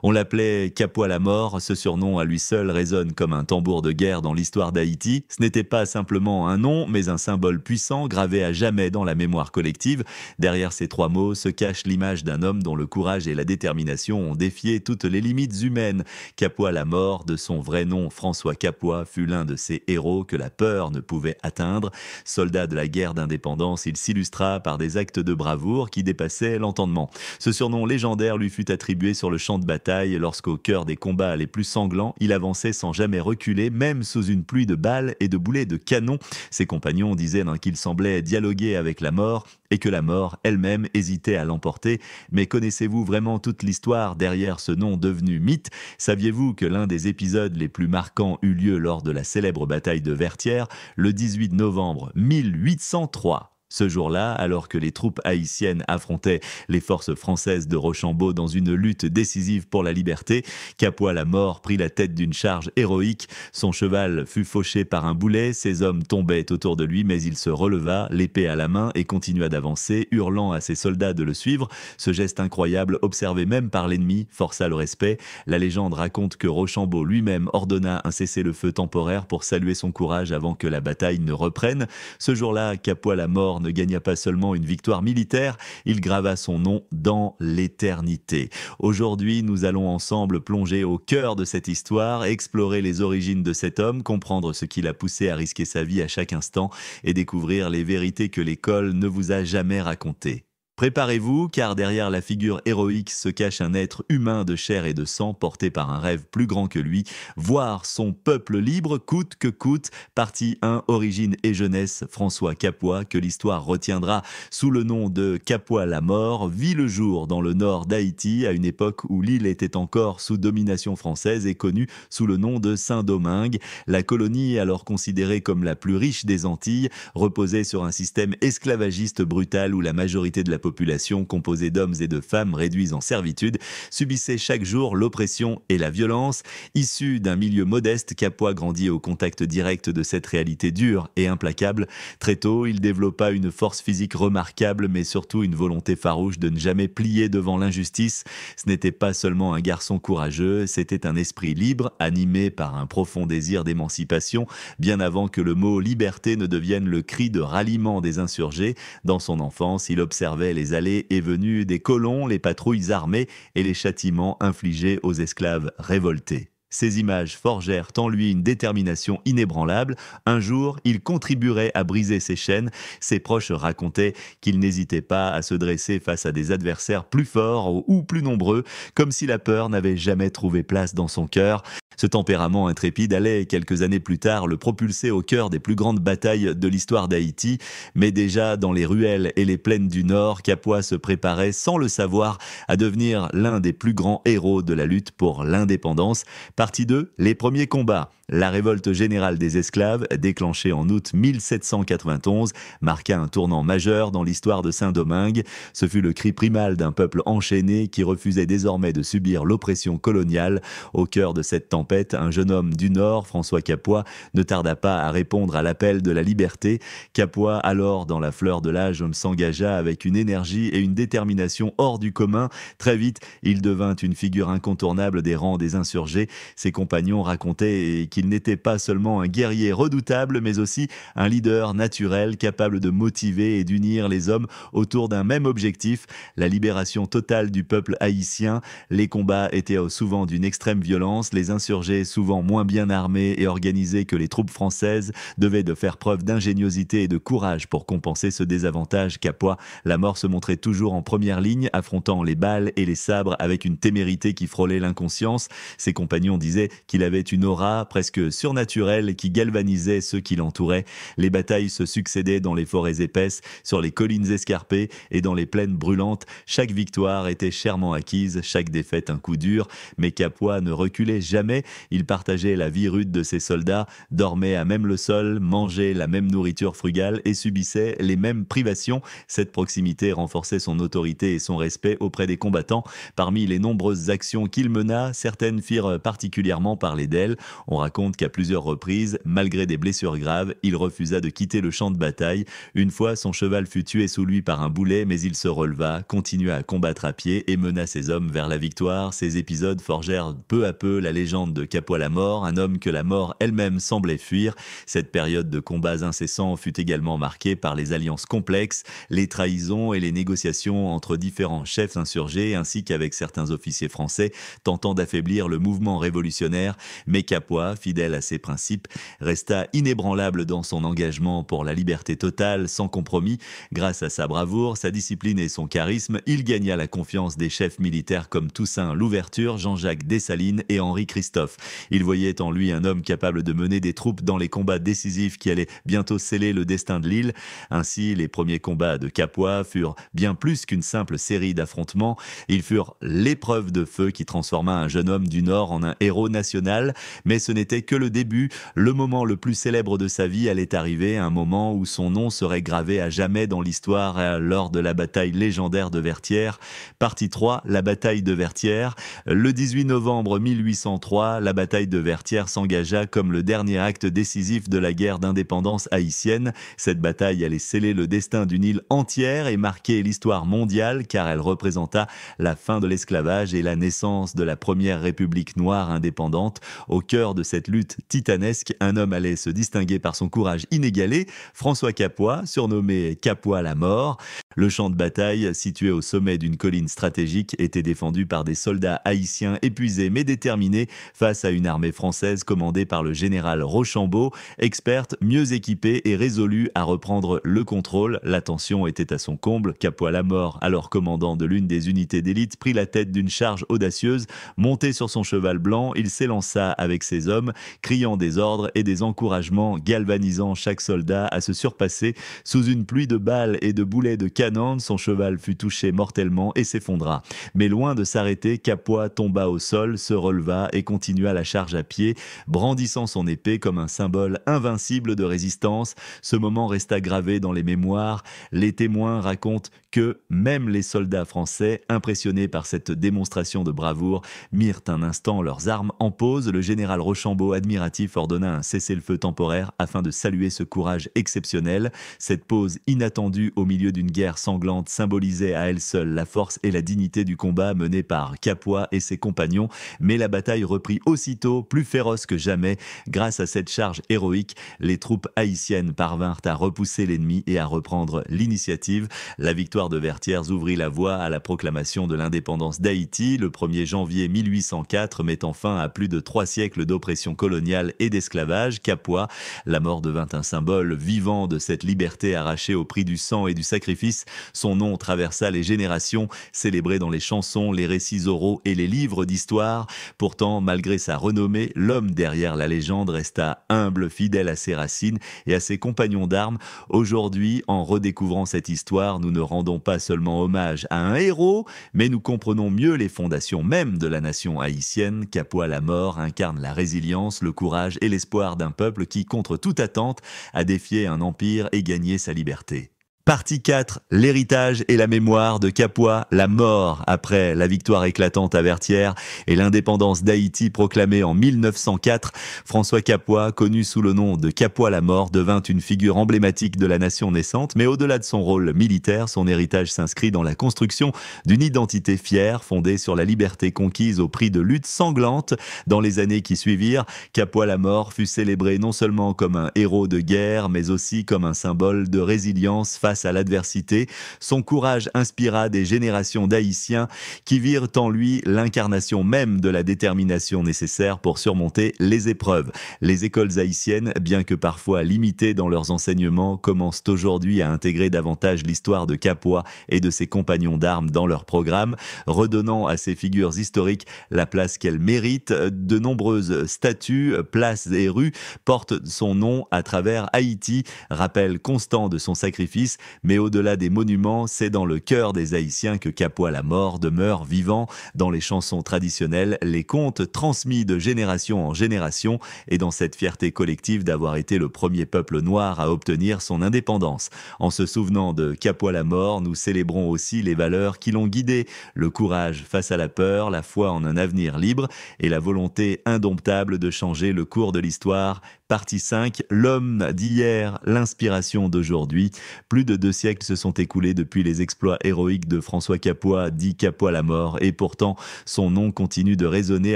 On l'appelait Capua la mort, ce surnom à lui seul résonne comme un tambour de guerre dans l'histoire d'Haïti. Ce n'était pas simplement un nom, mais un symbole puissant gravé à jamais dans la mémoire collective. Derrière ces trois mots se cache l'image d'un homme dont le courage et la détermination ont défié toutes les limites humaines. Capua la mort, de son vrai nom François Capua, fut l'un de ces héros que la peur ne pouvait atteindre. Soldat de la guerre d'indépendance, il s'illustra par des actes de bravoure qui dépassaient l'entendement. Ce surnom légendaire lui fut attribué sur le champ de bataille lorsqu'au cœur des combats les plus sanglants, il avançait sans jamais reculer, même sous une pluie de balles et de boulets de canon. Ses compagnons disaient qu'il semblait dialoguer avec la mort et que la mort elle-même hésitait à l'emporter. Mais connaissez-vous vraiment toute l'histoire derrière ce nom devenu mythe? Saviez-vous que l'un des épisodes les plus marquants eut lieu lors de la célèbre bataille de Vertières, le 18 novembre 1803? Ce jour-là, alors que les troupes haïtiennes affrontaient les forces françaises de Rochambeau dans une lutte décisive pour la liberté, Capua la mort prit la tête d'une charge héroïque. Son cheval fut fauché par un boulet, ses hommes tombaient autour de lui, mais il se releva, l'épée à la main, et continua d'avancer, hurlant à ses soldats de le suivre. Ce geste incroyable, observé même par l'ennemi, força le respect. La légende raconte que Rochambeau lui-même ordonna un cessez-le-feu temporaire pour saluer son courage avant que la bataille ne reprenne. Ce jour-là, Capua la mort ne gagna pas seulement une victoire militaire, il grava son nom dans l'éternité. Aujourd'hui, nous allons ensemble plonger au cœur de cette histoire, explorer les origines de cet homme, comprendre ce qui l'a poussé à risquer sa vie à chaque instant et découvrir les vérités que l'école ne vous a jamais racontées. Préparez-vous, car derrière la figure héroïque se cache un être humain de chair et de sang porté par un rêve plus grand que lui, voir son peuple libre coûte que coûte. Partie 1, origine et jeunesse, François Capua, que l'histoire retiendra sous le nom de Capua la mort, vit le jour dans le nord d'Haïti à une époque où l'île était encore sous domination française et connue sous le nom de Saint-Domingue. La colonie, alors considérée comme la plus riche des Antilles, reposait sur un système esclavagiste brutal où la majorité de la population, composée d'hommes et de femmes réduits en servitude, subissait chaque jour l'oppression et la violence. Issu d'un milieu modeste, Capua grandit au contact direct de cette réalité dure et implacable. Très tôt, il développa une force physique remarquable, mais surtout une volonté farouche de ne jamais plier devant l'injustice. Ce n'était pas seulement un garçon courageux, c'était un esprit libre, animé par un profond désir d'émancipation, bien avant que le mot liberté ne devienne le cri de ralliement des insurgés. Dans son enfance, il observait les allées et venues des colons, les patrouilles armées et les châtiments infligés aux esclaves révoltés. Ces images forgèrent en lui une détermination inébranlable. Un jour, il contribuerait à briser ses chaînes. Ses proches racontaient qu'il n'hésitait pas à se dresser face à des adversaires plus forts ou plus nombreux, comme si la peur n'avait jamais trouvé place dans son cœur. Ce tempérament intrépide allait, quelques années plus tard, le propulser au cœur des plus grandes batailles de l'histoire d'Haïti. Mais déjà, dans les ruelles et les plaines du Nord, Capua se préparait, sans le savoir, à devenir l'un des plus grands héros de la lutte pour l'indépendance. Partie 2, les premiers combats. La révolte générale des esclaves, déclenchée en août 1791, marqua un tournant majeur dans l'histoire de Saint-Domingue. Ce fut le cri primal d'un peuple enchaîné qui refusait désormais de subir l'oppression coloniale. Au cœur de cette tempête, un jeune homme du Nord, François Capua, ne tarda pas à répondre à l'appel de la liberté. Capua, alors dans la fleur de l'âge, s'engagea avec une énergie et une détermination hors du commun. Très vite, il devint une figure incontournable des rangs des insurgés. Ses compagnons racontaient qu'il n'était pas seulement un guerrier redoutable, mais aussi un leader naturel capable de motiver et d'unir les hommes autour d'un même objectif, la libération totale du peuple haïtien. Les combats étaient souvent d'une extrême violence, les insurgés, souvent moins bien armés et organisés que les troupes françaises, devaient de faire preuve d'ingéniosité et de courage pour compenser ce désavantage. Capua, la mort se montrait toujours en première ligne, affrontant les balles et les sabres avec une témérité qui frôlait l'inconscience. Ses compagnons disaient qu'il avait une aura presque surnaturelle qui galvanisait ceux qui l'entouraient. Les batailles se succédaient dans les forêts épaisses, sur les collines escarpées et dans les plaines brûlantes. Chaque victoire était chèrement acquise, chaque défaite un coup dur, mais Capua ne reculait jamais. armée. Il partageait la vie rude de ses soldats, dormait à même le sol, mangeait la même nourriture frugale et subissait les mêmes privations. Cette proximité renforçait son autorité et son respect auprès des combattants. Parmi les nombreuses actions qu'il mena, certaines firent particulièrement parler d'elle. On raconte qu'à plusieurs reprises, malgré des blessures graves, il refusa de quitter le champ de bataille. Une fois, son cheval fut tué sous lui par un boulet, mais il se releva, continua à combattre à pied et mena ses hommes vers la victoire. Ces épisodes forgèrent peu à peu la légende de Capois la mort, un homme que la mort elle-même semblait fuir. Cette période de combats incessants fut également marquée par les alliances complexes, les trahisons et les négociations entre différents chefs insurgés, ainsi qu'avec certains officiers français tentant d'affaiblir le mouvement révolutionnaire. Mais Capois, fidèle à ses principes, resta inébranlable dans son engagement pour la liberté totale, sans compromis. Grâce à sa bravoure, sa discipline et son charisme, il gagna la confiance des chefs militaires comme Toussaint Louverture, Jean-Jacques Dessalines et Henri Christophe. Il voyait en lui un homme capable de mener des troupes dans les combats décisifs qui allaient bientôt sceller le destin de l'île. Ainsi, les premiers combats de Capois furent bien plus qu'une simple série d'affrontements. Ils furent l'épreuve de feu qui transforma un jeune homme du Nord en un héros national. Mais ce n'était que le début. Le moment le plus célèbre de sa vie allait arriver, un moment où son nom serait gravé à jamais dans l'histoire lors de la bataille légendaire de Vertières. Partie 3, la bataille de Vertières. Le 18 novembre 1803, la bataille de Vertières s'engagea comme le dernier acte décisif de la guerre d'indépendance haïtienne. Cette bataille allait sceller le destin d'une île entière et marquer l'histoire mondiale car elle représenta la fin de l'esclavage et la naissance de la première république noire indépendante. Au cœur de cette lutte titanesque, un homme allait se distinguer par son courage inégalé, François Capois, surnommé Capois la mort. Le champ de bataille, situé au sommet d'une colline stratégique, était défendu par des soldats haïtiens épuisés mais déterminés face à une armée française commandée par le général Rochambeau, experte, mieux équipée et résolue à reprendre le contrôle. La tension était à son comble. Capois la mort, alors commandant de l'une des unités d'élite, prit la tête d'une charge audacieuse. Monté sur son cheval blanc, il s'élança avec ses hommes, criant des ordres et des encouragements, galvanisant chaque soldat à se surpasser. Sous une pluie de balles et de boulets de canon, son cheval fut touché mortellement et s'effondra. Mais loin de s'arrêter, Capois tomba au sol, se releva et continua la charge à pied, brandissant son épée comme un symbole invincible de résistance. Ce moment resta gravé dans les mémoires. Les témoins racontent que même les soldats français, impressionnés par cette démonstration de bravoure, mirent un instant leurs armes en pause. Le général Rochambeau, admiratif, ordonna un cessez-le-feu temporaire afin de saluer ce courage exceptionnel. Cette pause inattendue au milieu d'une guerre sanglante symbolisait à elle seule la force et la dignité du combat mené par Capois et ses compagnons. Mais la bataille reprit aussitôt, plus féroce que jamais. Grâce à cette charge héroïque, les troupes haïtiennes parvinrent à repousser l'ennemi et à reprendre l'initiative. La victoire de Vertières ouvrit la voie à la proclamation de l'indépendance d'Haïti le 1er janvier 1804, mettant fin à plus de 3 siècles d'oppression coloniale et d'esclavage. Capois, la mort devint un symbole vivant de cette liberté arrachée au prix du sang et du sacrifice. Son nom traversa les générations, célébré dans les chansons, les récits oraux et les livres d'histoire. Pourtant, malgré sa renommée, l'homme derrière la légende resta humble, fidèle à ses racines et à ses compagnons d'armes. Aujourd'hui, en redécouvrant cette histoire, nous ne rendons pas seulement hommage à un héros, mais nous comprenons mieux les fondations même de la nation haïtienne. Capois la mort incarne la résilience, le courage et l'espoir d'un peuple qui, contre toute attente, a défié un empire et gagné sa liberté. Partie 4, l'héritage et la mémoire de Capois la mort. Après la victoire éclatante à Vertières et l'indépendance d'Haïti proclamée en 1904, François Capois, connu sous le nom de Capois la mort, devint une figure emblématique de la nation naissante. Mais au-delà de son rôle militaire, son héritage s'inscrit dans la construction d'une identité fière, fondée sur la liberté conquise au prix de luttes sanglantes. Dans les années qui suivirent, Capois la mort fut célébré non seulement comme un héros de guerre, mais aussi comme un symbole de résilience face à l'adversité. Son courage inspira des générations d'Haïtiens qui virent en lui l'incarnation même de la détermination nécessaire pour surmonter les épreuves. Les écoles haïtiennes, bien que parfois limitées dans leurs enseignements, commencent aujourd'hui à intégrer davantage l'histoire de Capois et de ses compagnons d'armes dans leurs programmes, redonnant à ces figures historiques la place qu'elles méritent. De nombreuses statues, places et rues portent son nom à travers Haïti, rappel constant de son sacrifice Mais au-delà des monuments, c'est dans le cœur des Haïtiens que Capois-la-Mort demeure vivant, dans les chansons traditionnelles, les contes transmis de génération en génération et dans cette fierté collective d'avoir été le premier peuple noir à obtenir son indépendance. En se souvenant de Capois-la-Mort, nous célébrons aussi les valeurs qui l'ont guidé, le courage face à la peur, la foi en un avenir libre et la volonté indomptable de changer le cours de l'histoire. Partie 5, l'homme d'hier, l'inspiration d'aujourd'hui. Plus de 2 siècles se sont écoulés depuis les exploits héroïques de François Capois, dit Capois-la-Mort, et pourtant son nom continue de résonner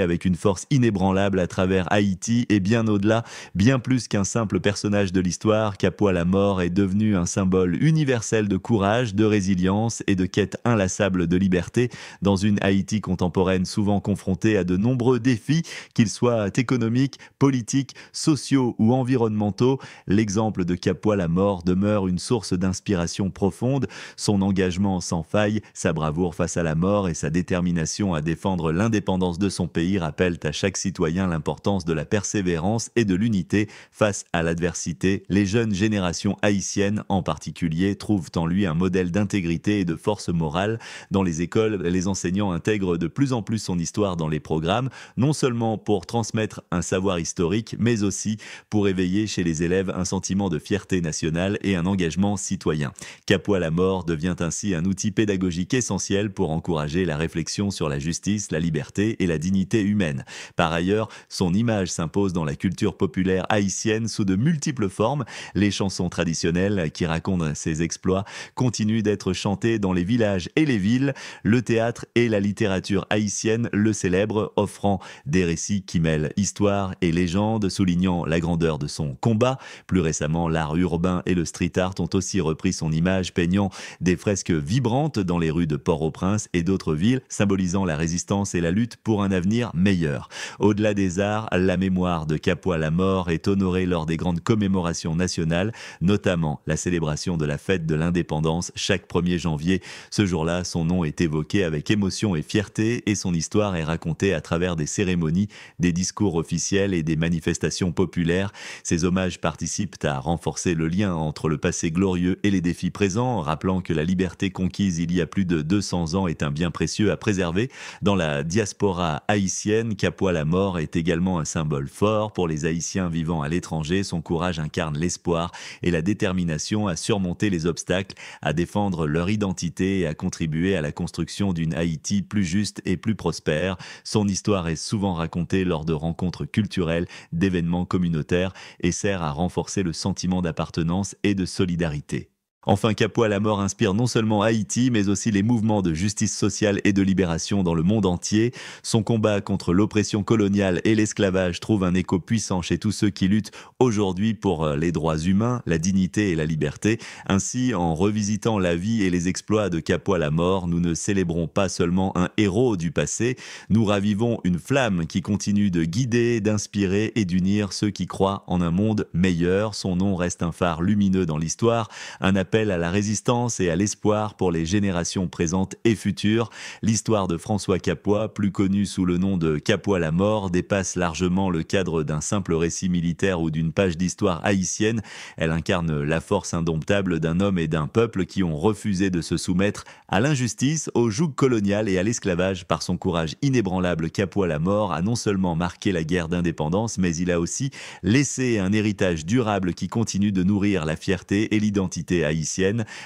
avec une force inébranlable à travers Haïti et bien au-delà, bien plus qu'un simple personnage de l'histoire, Capois-la-Mort est devenu un symbole universel de courage, de résilience et de quête inlassable de liberté dans une Haïti contemporaine souvent confrontée à de nombreux défis, qu'ils soient économiques, politiques, sociaux ou environnementaux. L'exemple de Capois-la-Mort demeure une source d'inspiration profonde. Son engagement sans faille, sa bravoure face à la mort et sa détermination à défendre l'indépendance de son pays rappellent à chaque citoyen l'importance de la persévérance et de l'unité face à l'adversité. Les jeunes générations haïtiennes en particulier trouvent en lui un modèle d'intégrité et de force morale. Dans les écoles, les enseignants intègrent de plus en plus son histoire dans les programmes, non seulement pour transmettre un savoir historique, mais aussi pour éveiller chez les élèves un sentiment de fierté nationale et un engagement citoyen. Capois-la-Mort devient ainsi un outil pédagogique essentiel pour encourager la réflexion sur la justice, la liberté et la dignité humaine. Par ailleurs, son image s'impose dans la culture populaire haïtienne sous de multiples formes. Les chansons traditionnelles qui racontent ses exploits continuent d'être chantées dans les villages et les villes. Le théâtre et la littérature haïtienne le célèbrent, offrant des récits qui mêlent histoire et légende, soulignant la grandeur de son combat. Plus récemment, l'art urbain et le street art ont aussi repris son image, peignant des fresques vibrantes dans les rues de Port-au-Prince et d'autres villes, symbolisant la résistance et la lutte pour un avenir meilleur. Au-delà des arts, la mémoire de Capois-la-Mort est honorée lors des grandes commémorations nationales, notamment la célébration de la fête de l'indépendance chaque 1er janvier. Ce jour-là, son nom est évoqué avec émotion et fierté et son histoire est racontée à travers des cérémonies, des discours officiels et des manifestations populaires. Ces hommages participent à renforcer le lien entre le passé glorieux et les défis présents, rappelant que la liberté conquise il y a plus de 200 ans est un bien précieux à préserver. Dans la diaspora haïtienne, Capois-la-Mort est également un symbole fort pour les Haïtiens vivant à l'étranger. Son courage incarne l'espoir et la détermination à surmonter les obstacles, à défendre leur identité et à contribuer à la construction d'une Haïti plus juste et plus prospère. Son histoire est souvent racontée lors de rencontres culturelles, d'événements communautaires et sert à renforcer le sentiment d'appartenance et de solidarité. Enfin, Capois-la-Mort inspire non seulement Haïti, mais aussi les mouvements de justice sociale et de libération dans le monde entier. Son combat contre l'oppression coloniale et l'esclavage trouve un écho puissant chez tous ceux qui luttent aujourd'hui pour les droits humains, la dignité et la liberté. Ainsi, en revisitant la vie et les exploits de Capois-la-Mort, nous ne célébrons pas seulement un héros du passé, nous ravivons une flamme qui continue de guider, d'inspirer et d'unir ceux qui croient en un monde meilleur. Son nom reste un phare lumineux dans l'histoire, un appel à la résistance et à l'espoir pour les générations présentes et futures. L'histoire de François Capois, plus connu sous le nom de Capois-la-Mort, dépasse largement le cadre d'un simple récit militaire ou d'une page d'histoire haïtienne. Elle incarne la force indomptable d'un homme et d'un peuple qui ont refusé de se soumettre à l'injustice, au joug colonial et à l'esclavage. Par son courage inébranlable, Capois-la-Mort a non seulement marqué la guerre d'indépendance, mais il a aussi laissé un héritage durable qui continue de nourrir la fierté et l'identité haïtienne.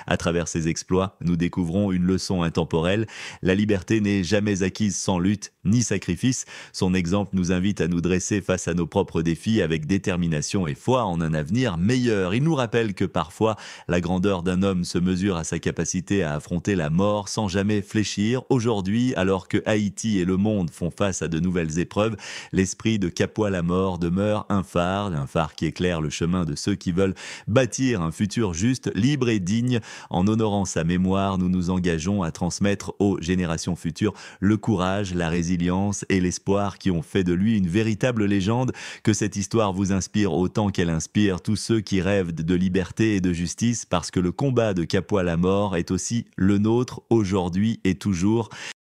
À travers ses exploits, nous découvrons une leçon intemporelle. La liberté n'est jamais acquise sans lutte ni sacrifice. Son exemple nous invite à nous dresser face à nos propres défis avec détermination et foi en un avenir meilleur. Il nous rappelle que parfois, la grandeur d'un homme se mesure à sa capacité à affronter la mort sans jamais fléchir. Aujourd'hui, alors que Haïti et le monde font face à de nouvelles épreuves, l'esprit de Capois-la-Mort demeure un phare qui éclaire le chemin de ceux qui veulent bâtir un futur juste, libre et digne. En honorant sa mémoire, nous nous engageons à transmettre aux générations futures le courage, la résilience et l'espoir qui ont fait de lui une véritable légende. Que cette histoire vous inspire autant qu'elle inspire tous ceux qui rêvent de liberté et de justice, parce que le combat de Capois-la-Mort est aussi le nôtre aujourd'hui et toujours.